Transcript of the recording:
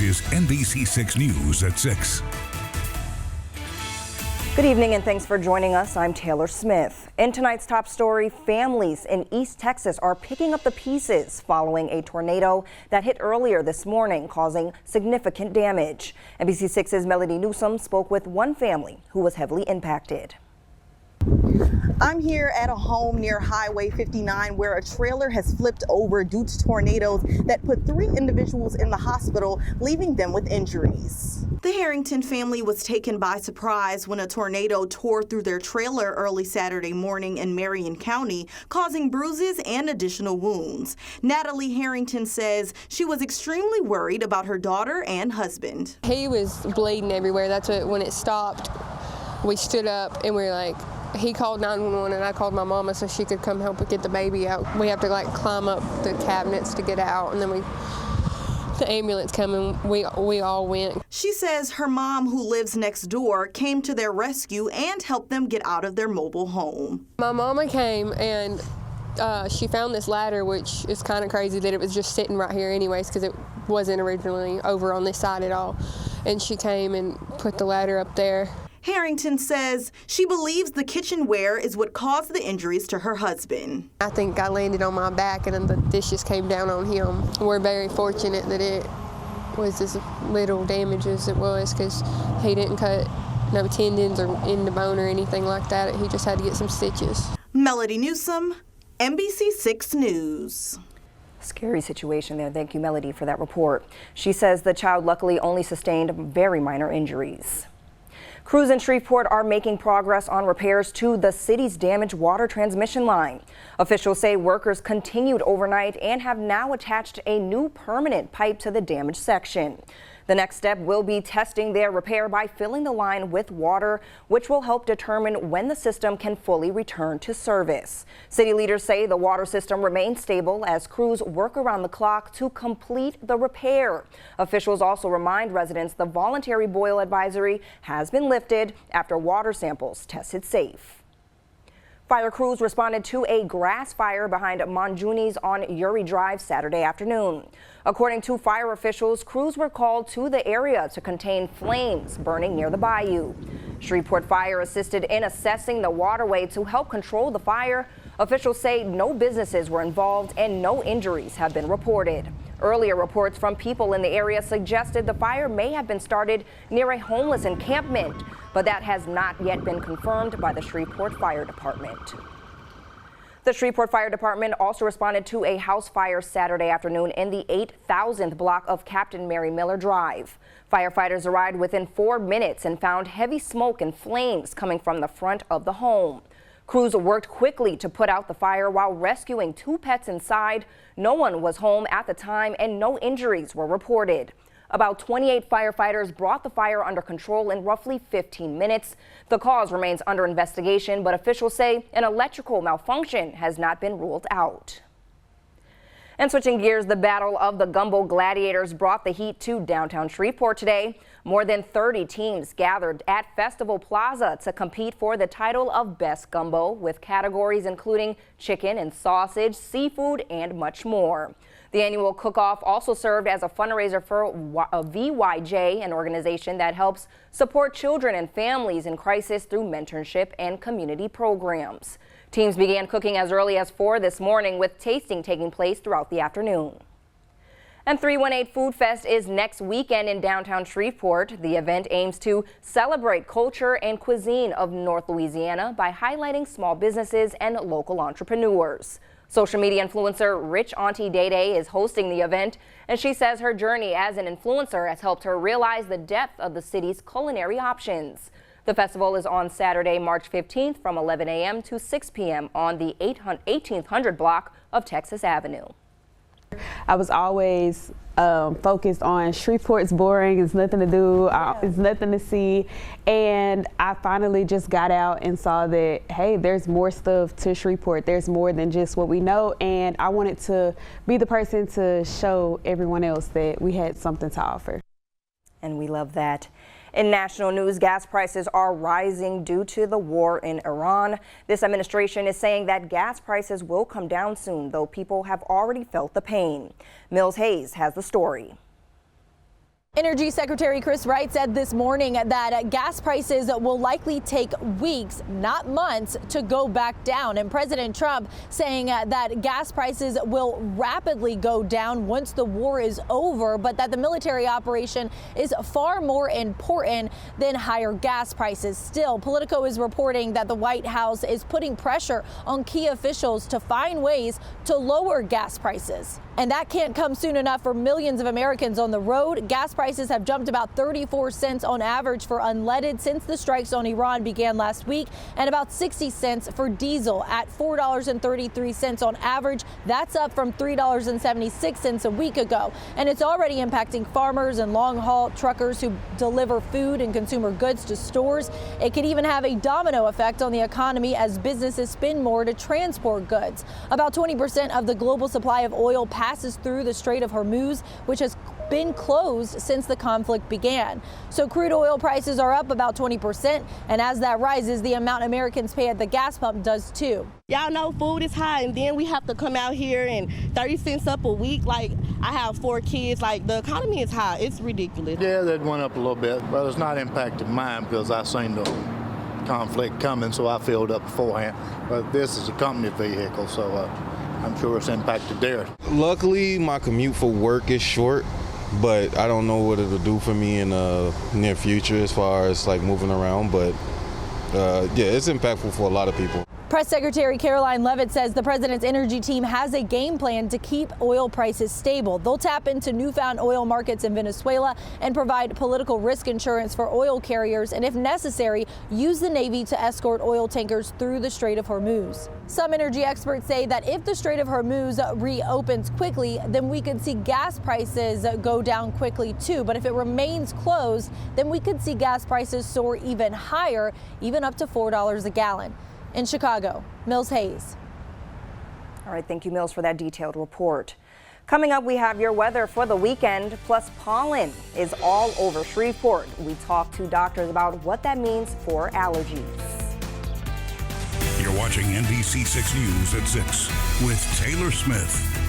This is NBC6 News at 6. Good evening and thanks for joining us. I'm Taylor Smith. In tonight's top story, families in East Texas are picking up the pieces following a tornado that hit earlier this morning, causing significant damage. NBC6's Melody Newsom spoke with one family who was heavily impacted. I'm here at a home near Highway 59 where a trailer has flipped over due to tornadoes that put 3 individuals in the hospital, leaving them with injuries. The Harrington family was taken by surprise when a tornado tore through their trailer early Saturday morning in Marion County, causing bruises and additional wounds. Natalie Harrington says she was extremely worried about her daughter and husband. He was bleeding everywhere. That's when it stopped. We stood up and we were like, he called 911 and I called my mama so she could come help get the baby out. We have to like climb up the cabinets to get out, and then the ambulance come and we all went. She says her mom, who lives next door, came to their rescue and helped them get out of their mobile home. My mama came and she found this ladder, which is kind of crazy that it was just sitting right here anyways, because it wasn't originally over on this side at all. And she came and put the ladder up there. Harrington says she believes the kitchenware is what caused the injuries to her husband. I think I landed on my back and then the dishes came down on him. We're very fortunate that it was as little damage as it was, because he didn't cut no tendons or in the bone or anything like that. He just had to get some stitches. Melody Newsom, NBC6 News. Scary situation there. Thank you, Melody, for that report. She says the child luckily only sustained very minor injuries. Crews in Shreveport are making progress on repairs to the city's damaged water transmission line. Officials say workers continued overnight and have now attached a new permanent pipe to the damaged section. The next step will be testing their repair by filling the line with water, which will help determine when the system can fully return to service. City leaders say the water system remains stable as crews work around the clock to complete the repair. Officials also remind residents the voluntary boil advisory has been lifted after water samples tested safe. Fire crews responded to a grass fire behind Monjuni's on Uri Drive Saturday afternoon. According to fire officials, crews were called to the area to contain flames burning near the bayou. Shreveport Fire assisted in assessing the waterway to help control the fire. Officials say no businesses were involved and no injuries have been reported. Earlier reports from people in the area suggested the fire may have been started near a homeless encampment, but that has not yet been confirmed by the Shreveport Fire Department. The Shreveport Fire Department also responded to a house fire Saturday afternoon in the 8,000th block of Captain Mary Miller Drive. Firefighters arrived within 4 minutes and found heavy smoke and flames coming from the front of the home. Crews worked quickly to put out the fire while rescuing 2 pets inside. No one was home at the time and no injuries were reported. About 28 firefighters brought the fire under control in roughly 15 minutes. The cause remains under investigation, but officials say an electrical malfunction has not been ruled out. And switching gears, the Battle of the Gumbo Gladiators brought the heat to downtown Shreveport today. More than 30 teams gathered at Festival Plaza to compete for the title of Best Gumbo, with categories including chicken and sausage, seafood, and much more. The annual cook-off also served as a fundraiser for VYJ, an organization that helps support children and families in crisis through mentorship and community programs. Teams began cooking as early as 4 this morning, with tasting taking place throughout the afternoon. And 318 Food Fest is next weekend in downtown Shreveport. The event aims to celebrate culture and cuisine of North Louisiana by highlighting small businesses and local entrepreneurs. Social media influencer Rich Auntie Day Day is hosting the event, and she says her journey as an influencer has helped her realize the depth of the city's culinary options. The festival is on Saturday, March 15th from 11 a.m. to 6 p.m. on the 1800 block of Texas Avenue. I was always focused on Shreveport's boring, it's nothing to do, it's nothing to see, and I finally just got out and saw that, hey, there's more stuff to Shreveport, there's more than just what we know, and I wanted to be the person to show everyone else that we had something to offer. And we love that. In national news, gas prices are rising due to the war in Iran. This administration is saying that gas prices will come down soon, though people have already felt the pain. Mills Hayes has the story. Energy Secretary Chris Wright said this morning that gas prices will likely take weeks, not months, to go back down. And President Trump saying that gas prices will rapidly go down once the war is over, but that the military operation is far more important than higher gas prices. Still, Politico is reporting that the White House is putting pressure on key officials to find ways to lower gas prices. And that can't come soon enough for millions of Americans on the road. Gas prices have jumped about 34 cents on average for unleaded since the strikes on Iran began last week, and about 60 cents for diesel at $4.33 on average. That's up from $3.76 a week ago. And it's already impacting farmers and long-haul truckers who deliver food and consumer goods to stores. It could even have a domino effect on the economy as businesses spend more to transport goods. About 20% of the global supply of oil passes through the Strait of Hormuz, which has been closed since the conflict began. So crude oil prices are up about 20%, and as that rises, the amount Americans pay at the gas pump does too. Y'all know food is high, and then we have to come out here and 30 cents up a week. Like, I have 4 kids. Like, the economy is high. It's ridiculous. Yeah, that went up a little bit, but it's not impacted mine because I seen the conflict coming, so I filled up beforehand. But this is a company vehicle, so I'm sure it's impacted there. Luckily, my commute for work is short, but I don't know what it'll do for me in the near future as far as like moving around. But yeah, it's impactful for a lot of people. Press Secretary Caroline Leavitt says the president's energy team has a game plan to keep oil prices stable. They'll tap into newfound oil markets in Venezuela and provide political risk insurance for oil carriers, and if necessary, use the Navy to escort oil tankers through the Strait of Hormuz. Some energy experts say that if the Strait of Hormuz reopens quickly, then we could see gas prices go down quickly too. But if it remains closed, then we could see gas prices soar even higher, even up to $4 a gallon. In Chicago, Mills Hayes. All right, thank you, Mills, for that detailed report. Coming up, we have your weather for the weekend, plus pollen is all over Shreveport. We talk to doctors about what that means for allergies. You're watching NBC6 News at 6 with Taylor Smith.